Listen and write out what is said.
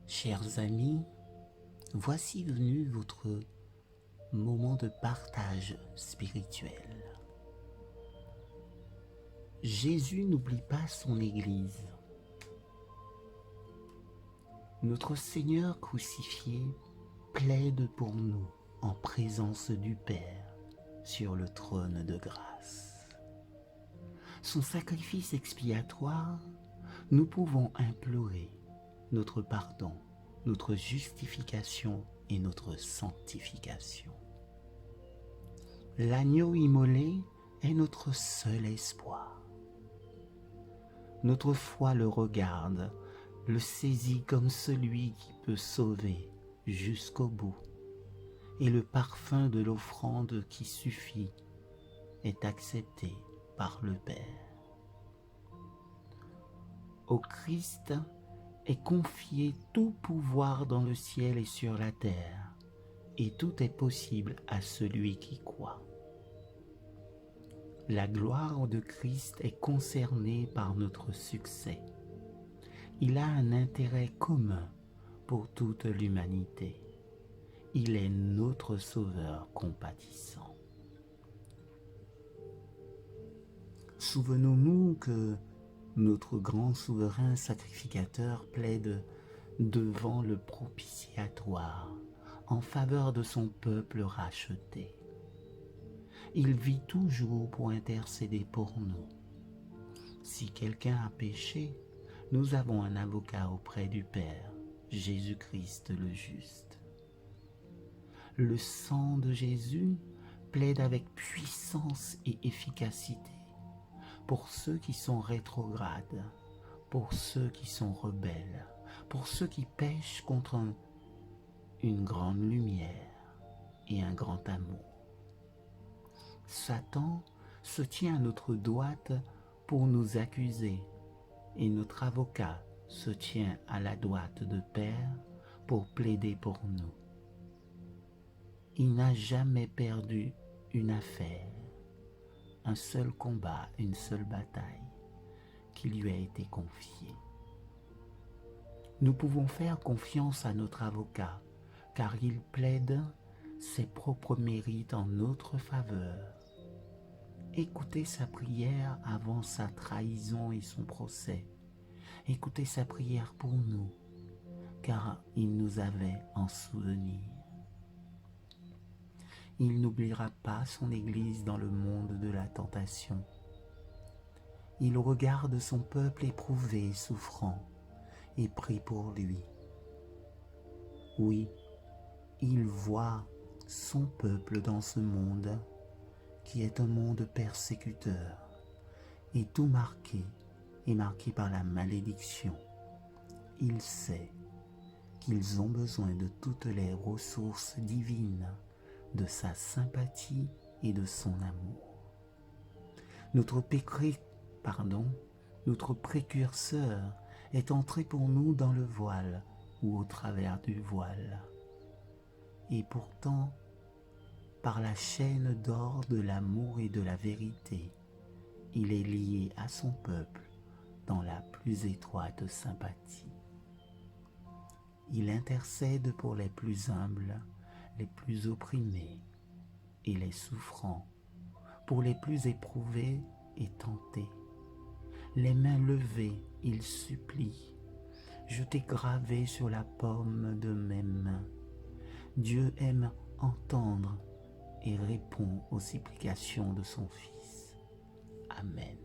Chers amis, voici venu votre moment de partage spirituel. Jésus n'oublie pas son Église. Notre Seigneur crucifié plaide pour nous en présence du Père sur le trône de grâce. Son sacrifice expiatoire, nous pouvons implorer notre pardon, notre justification et notre sanctification. L'agneau immolé est notre seul espoir. Notre foi le regarde, le saisit comme celui qui peut sauver jusqu'au bout, et le parfum de l'offrande qui suffit est accepté par le Père. Au Christ est confié tout pouvoir dans le ciel et sur la terre, et tout est possible à celui qui croit. La gloire de Christ est concernée par notre succès. Il a un intérêt commun pour toute l'humanité. Il est notre Sauveur compatissant. Souvenons-nous que notre grand souverain sacrificateur plaide devant le propitiatoire en faveur de son peuple racheté. Il vit toujours pour intercéder pour nous. Si quelqu'un a péché, nous avons un avocat auprès du Père, Jésus-Christ le juste. Le sang de Jésus plaide avec puissance et efficacité pour ceux qui sont rétrogrades, pour ceux qui sont rebelles, pour ceux qui pêchent contre une grande lumière et un grand amour. Satan se tient à notre droite pour nous accuser, et notre avocat se tient à la droite de Père pour plaider pour nous. Il n'a jamais perdu une affaire, un seul combat, une seule bataille qui lui a été confiée. Nous pouvons faire confiance à notre avocat, car il plaide ses propres mérites en notre faveur. Écoutez sa prière avant sa trahison et son procès. Écoutez sa prière pour nous, car il nous avait en souvenir. Il n'oubliera pas son Église dans le monde de la tentation. Il regarde son peuple éprouvé et souffrant et prie pour lui. Oui, il voit son peuple dans ce monde qui est un monde persécuteur et tout marqué par la malédiction. Il sait qu'ils ont besoin de toutes les ressources divines, de sa sympathie et de son amour. Notre précurseur est entré pour nous dans le voile ou au travers du voile. Et pourtant, par la chaîne d'or de l'amour et de la vérité, il est lié à son peuple dans la plus étroite sympathie. Il intercède pour les plus humbles, les plus opprimés et les souffrants, pour les plus éprouvés et tentés. Les mains levées, il supplie. Je t'ai gravé sur la paume de mes mains. Dieu aime entendre et répond aux supplications de son Fils. Amen.